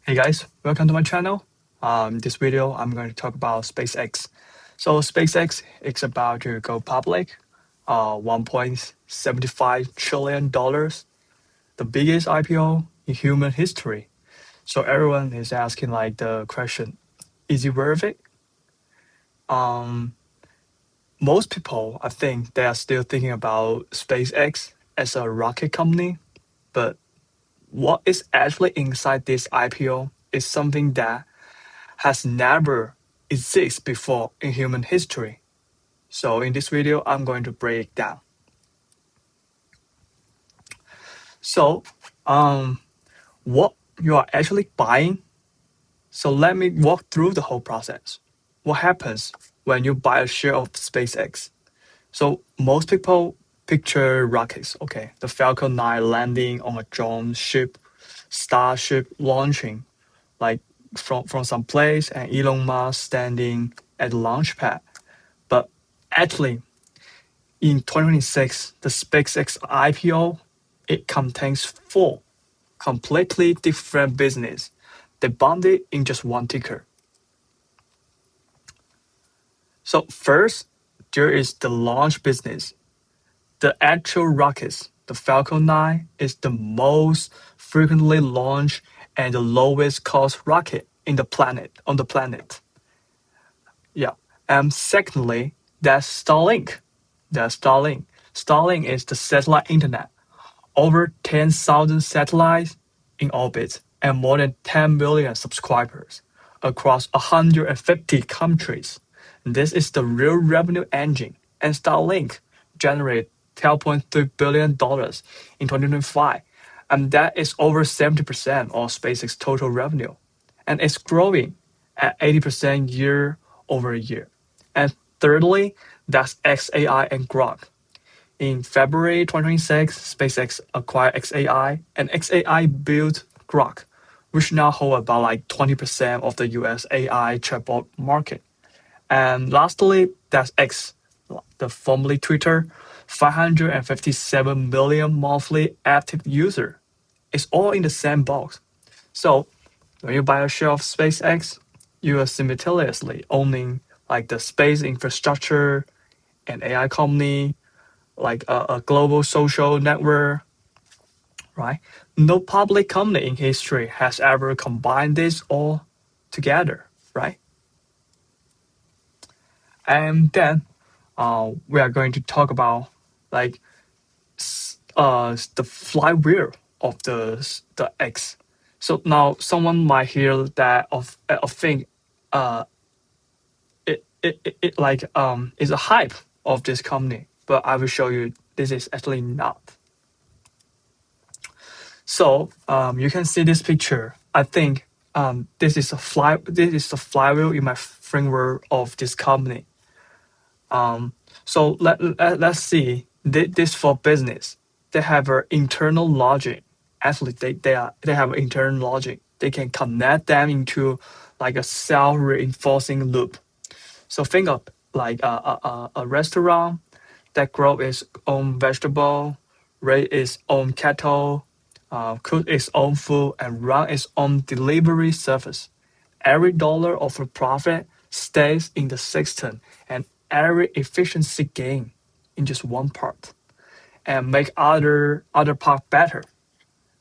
Hey guys, welcome to my channel. This video I'm going to talk about SpaceX. So SpaceX is about to go public, $1.75 trillion, the biggest IPO in human history. So everyone is asking like the question, is it worth it? Um, Most people, I think, they are still thinking about SpaceX as a rocket company, but what is actually inside this IPO is something that has never existed before in human history. So in this video, I'm going to break it down. So, what you are actually buying? So let me walk through the whole process. What happens when you buy a share of SpaceX? So most people picture rockets, okay, the Falcon 9 landing on a drone ship, Starship launching, like from some place, and Elon Musk standing at the launch pad. But actually, in 2026, the SpaceX IPO, it contains four completely different business. They bonded in just one ticker. So first, there is the launch business. The actual rockets, the Falcon 9, is the most frequently launched and the lowest cost rocket on the planet. Yeah. And secondly, that's Starlink. That's Starlink. Starlink is the satellite internet. Over 10,000 satellites in orbit and more than 10 million subscribers across 150 countries. This is the real revenue engine, and Starlink generated $12.3 billion in 2025, and that is over 70% of SpaceX's total revenue, and it's growing at 80% year over year. And thirdly, that's XAI and Grok. In February 2026, SpaceX acquired XAI, and XAI built Grok, which now hold about like 20% of the US AI chatbot market. And lastly, that's X, the formerly Twitter, 557 million monthly active user. It's all in the same box. So when you buy a share of SpaceX, you are simultaneously owning like the space infrastructure, an AI company, like a global social network, right? No public company in history has ever combined this all together, right? And then we are going to talk about like the flywheel of the X. So now someone might hear that of think it like is a hype of this company, but I will show you this is actually not. So you can see this picture. I think this is the flywheel in my framework of this company. So let's see this for business. They have an internal logic. Actually, they have internal logic. They can connect them into like a self-reinforcing loop. So think of like a restaurant that grow its own vegetable, raise its own cattle, cook its own food, and run its own delivery service. Every dollar of a profit stays in the system, and every efficiency gain in just one part, and make other part better.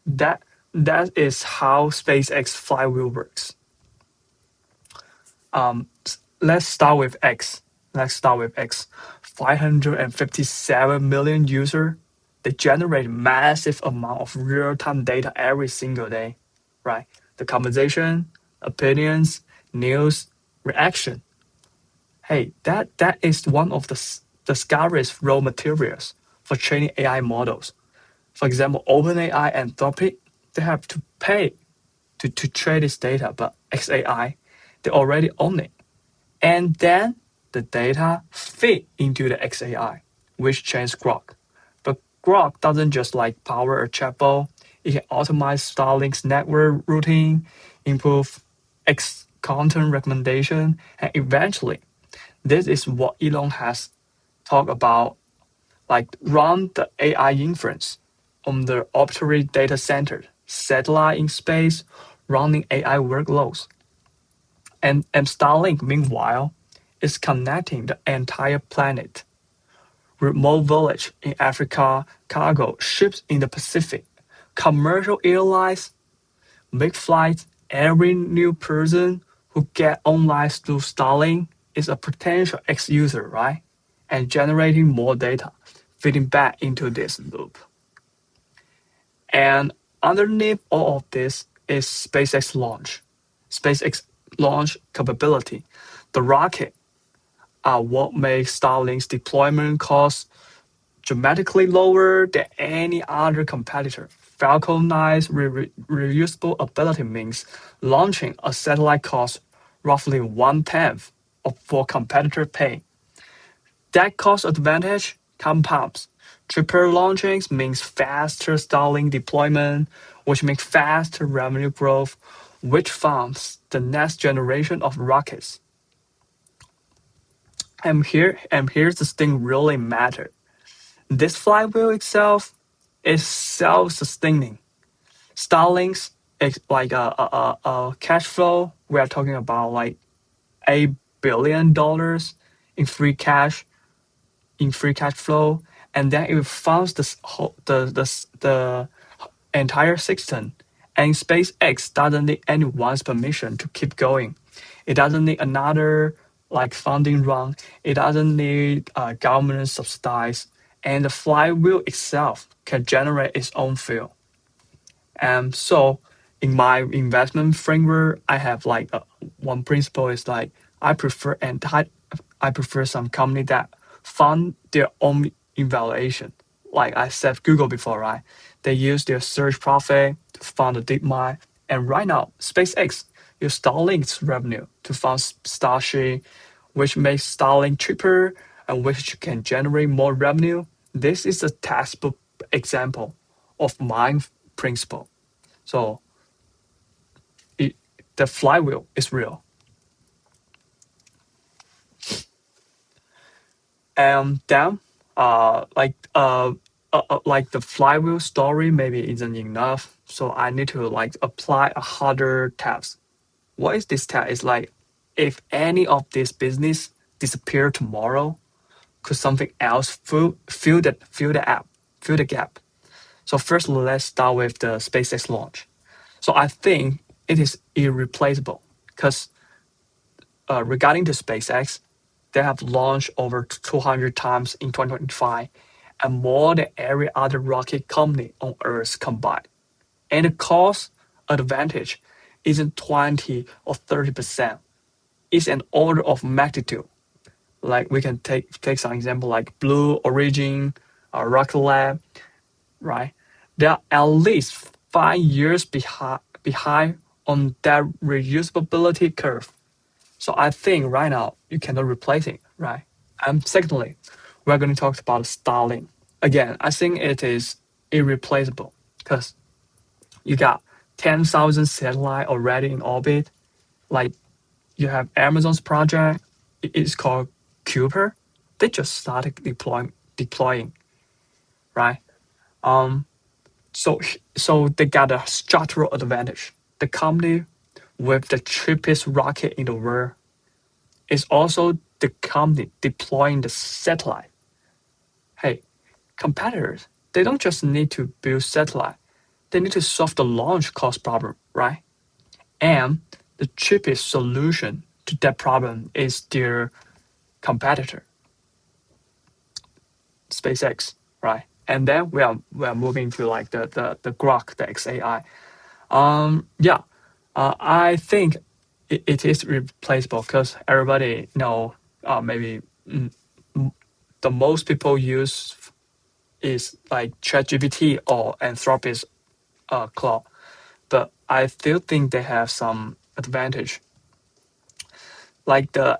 That that is how SpaceX flywheel works. Let's start with X. Let's start with X. 557 million users. They generate massive amount of real-time data every single day, right? The conversation, opinions, news, reaction. Hey, that is one of the scarcest raw materials for training AI models. For example, OpenAI and Anthropic, they have to pay to trade this data, but XAI, they already own it. And then the data fit into the XAI, which trains Grok. But Grok doesn't just like power a chatbot. It can automate Starlink's network routing, improve X content recommendation, and eventually, this is what Elon has talked about, like run the AI inference on the arbitrary data center, satellite in space, running AI workloads. And Starlink, meanwhile, is connecting the entire planet. Remote village in Africa, cargo ships in the Pacific, commercial airlines make flights. Every new person who get online through Starlink is a potential ex-user, right? And generating more data, feeding back into this loop. And underneath all of this is SpaceX launch capability. The rocket are what makes Starlink's deployment costs dramatically lower than any other competitor. Falcon 9's reusable ability means launching a satellite costs roughly one-tenth of what competitor pay. That cost advantage compounds. Cheaper launchings means faster Starlink deployment, which makes faster revenue growth, which funds the next generation of rockets. And here's the thing really matter. This flywheel itself is self-sustaining. Starlink's is like a cash flow. We are talking about like $8 billion in free cash flow, and then it funds the entire system. And SpaceX doesn't need anyone's permission to keep going. It doesn't need another like funding run. It doesn't need government subsidies, and the flywheel itself can generate its own fuel. And so in my investment framework, I have like one principle is like I prefer some company that fund their own evaluation. Like I said, Google before, right? They use their search profit to fund the DeepMind, and right now SpaceX use Starlink's revenue to fund Starship, which makes Starlink cheaper and which can generate more revenue. This is a textbook example of my principle. So it, the flywheel is real. And then, like the flywheel story maybe isn't enough. So I need to like apply a harder test. What is this test? It's like if any of this business disappear tomorrow, could something else fill the gap? So first, let's start with the SpaceX launch. So I think it is irreplaceable because regarding to SpaceX, they have launched over 200 times in 2025 and more than every other rocket company on Earth combined. And the cost advantage isn't 20 or 30%. It's an order of magnitude. Like we can take some example like Blue Origin, Rocket Lab, right? They are at least 5 years behind on that reusability curve. So I think right now you cannot replace it, right? And secondly, we're going to talk about Starlink. Again, I think it is irreplaceable because you got 10,000 satellite already in orbit. Like you have Amazon's project, it's called Cooper. They just started deploying, right? Um, so they got a structural advantage. The company with the cheapest rocket in the world is also the company deploying the satellite. Hey, competitors, they don't just need to build satellite, they need to solve the launch cost problem, right? And the cheapest solution to that problem is their competitor, SpaceX, right? And then we are moving to like the Grok, the XAI. Yeah, I think it is replaceable because everybody know maybe the most people use is like ChatGPT or Anthropic's Claude, but I still think they have some advantage. Like the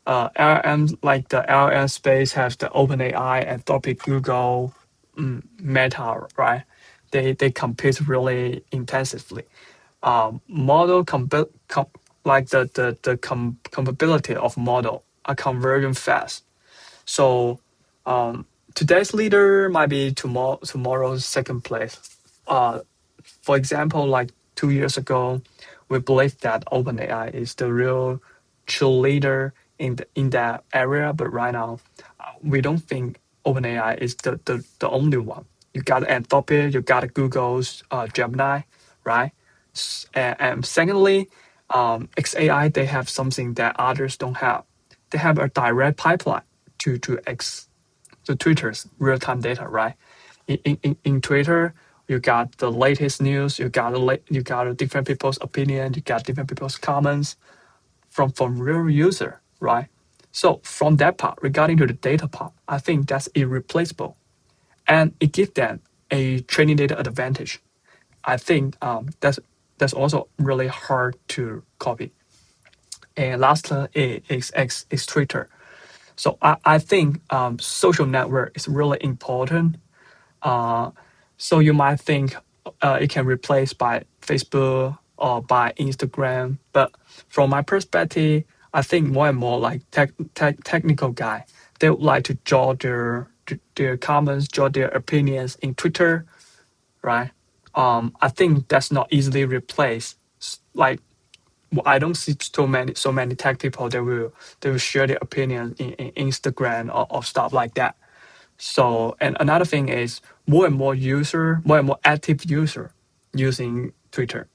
LLM, like the LLM space has the OpenAI, Anthropic, Google, Meta, right? They compete really intensively. Model like the compatibility of model are converging fast. So today's leader might be tomorrow's second place. For example, like 2 years ago, we believed that OpenAI is the real cheerleader in that area. But right now, we don't think OpenAI is the only one. You got Anthropic, you got Google's Gemini, right? And secondly, XAI, they have something that others don't have. They have a direct pipeline to Twitter's real-time data, right? In Twitter, you got the latest news, you got different people's opinion, you got different people's comments from real user, right? So from that part, regarding to the data part, I think that's irreplaceable, and it gives them a training data advantage. I think that's also really hard to copy. And last is Twitter. So I think social network is really important. Uh, so you might think it can replace by Facebook or by Instagram, but from my perspective, I think more and more like technical guy, they would like to draw their comments, draw their opinions in Twitter, right? I think that's not easily replaced. Like I don't see so many tech people they will share their opinions in Instagram or stuff like that. So and another thing is more and more active user using Twitter.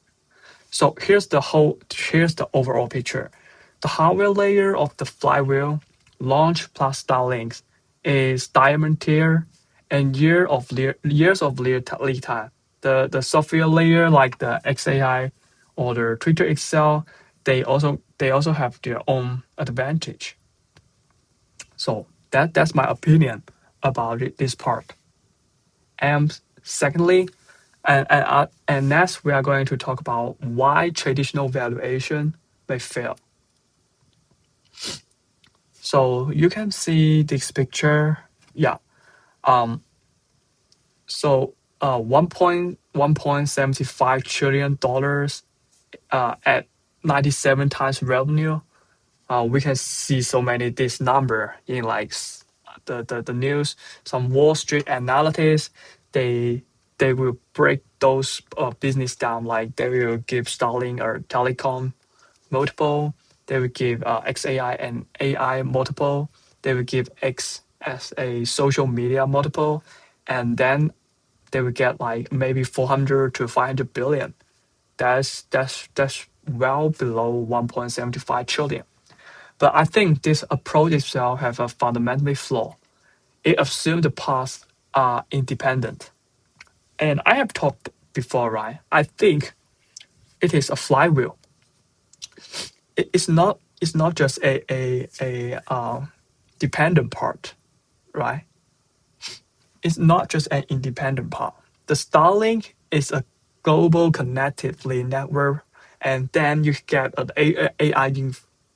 So here's the overall picture. The hardware layer of the flywheel, launch plus Starlinks, is diamond tier and years of lead time. The software layer like the XAI or the Twitter itself, they also have their own advantage. So that's my opinion about this part. And secondly, and next we are going to talk about why traditional valuation may fail. So you can see this picture. Yeah. Um. So 1.75 trillion dollars at 97 times revenue. We can see so many this number in like the news. Some Wall Street analysts, they they will break those business down. Like they will give Starlink or telecom multiple. They will give XAI and AI multiple. They will give X as a social media multiple, and then they will get like maybe 400 to 500 billion. That's well below 1.75 trillion. But I think this approach itself has a fundamentally flaw. It assumes the paths are independent. And I have talked before, right? I think it is a flywheel. It's not just a dependent part, right? It's not just an independent part. The Starlink is a global connectively network, and then you get an AI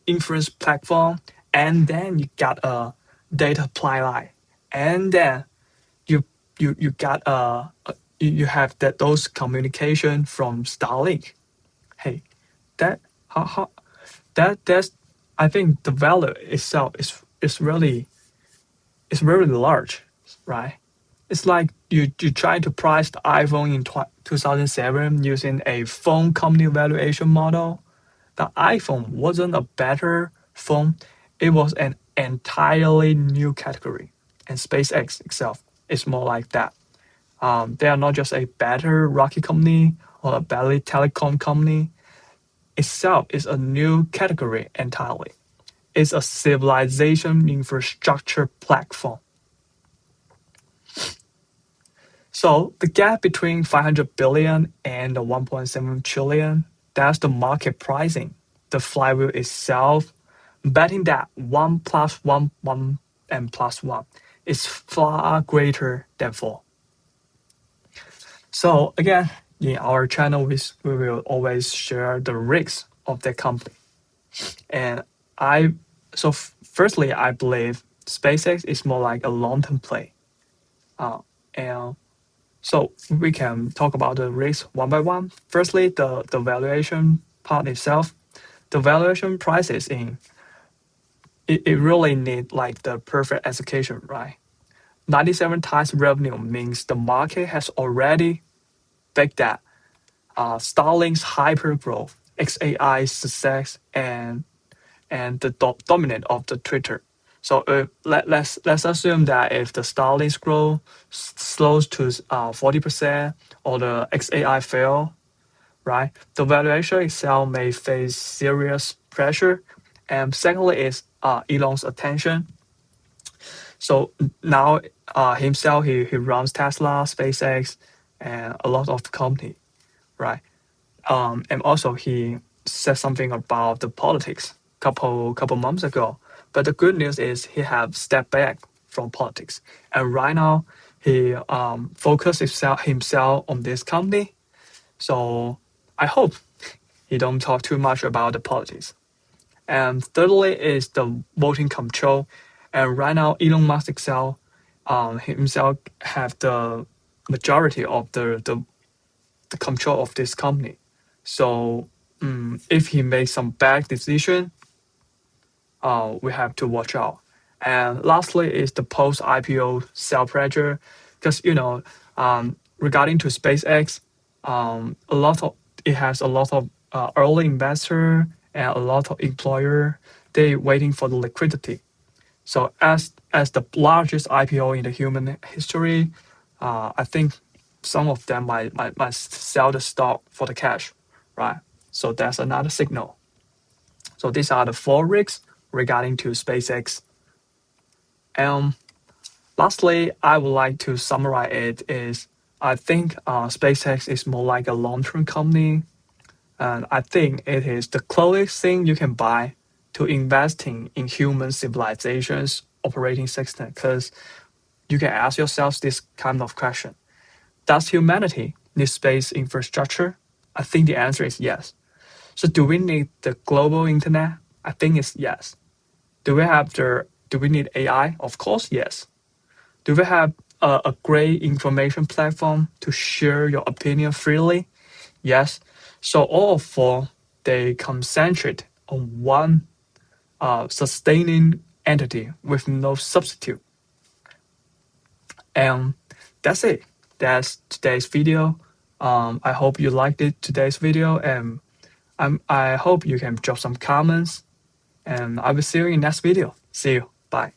inference platform, and then you got a data pipeline, and then you got you have those communication from Starlink. Hey, that how that's I think the value itself is really large, right? It's like you try to price the iPhone in 2007 using a phone company valuation model. The iPhone wasn't a better phone; it was an entirely new category. And SpaceX itself is more like that. They are not just a better rocket company or a better telecom company. Itself is a new category entirely. It's a civilization infrastructure platform. So the gap between 500 billion and the 1.7 trillion, that's the market pricing. The flywheel itself, betting that 1 plus 1, 1 and plus 1 is far greater than 4. So again, in our channel, we will always share the risks of the company. And firstly, I believe SpaceX is more like a long-term play. And so we can talk about the risk one by one. Firstly, the valuation part itself. The valuation prices it really need like the perfect execution, right? 97 times revenue means the market has already baked that Starlink's hypergrowth, XAI success, and the dominant of the Twitter. So let's assume that if the Starlink's growth slows to 40% or the XAI fail, right? The valuation itself may face serious pressure. And secondly is Elon's attention. So now himself, he runs Tesla, SpaceX, and a lot of company, right? And also he said something about the politics couple months ago. But the good news is he have stepped back from politics, and right now he focused himself on this company. So I hope he don't talk too much about the politics. And thirdly is the voting control. And right now Elon Musk himself have the majority of the control of this company. So if he makes some bad decision, we have to watch out. And lastly is the post IPO sell pressure, because regarding to SpaceX, a lot of it has a lot of early investor and a lot of employer. They waiting for the liquidity. So as the largest IPO in the human history, I think some of them might sell the stock for the cash, right? So that's another signal. So these are the 4 risks regarding to SpaceX. And lastly, I would like to summarize it is I think SpaceX is more like a long-term company, and I think it is the closest thing you can buy to investing in human civilization's operating system, because you can ask yourself this kind of question. Does humanity need space infrastructure? I think the answer is yes. So do we need the global internet? I think it's yes. Do we need AI? Of course, yes. Do we have a great information platform to share your opinion freely? Yes. So all four, they concentrate on one sustaining entity with no substitute. And that's it. That's today's video. I hope you liked today's video, and I hope you can drop some comments. And I will see you in next video. See you. Bye.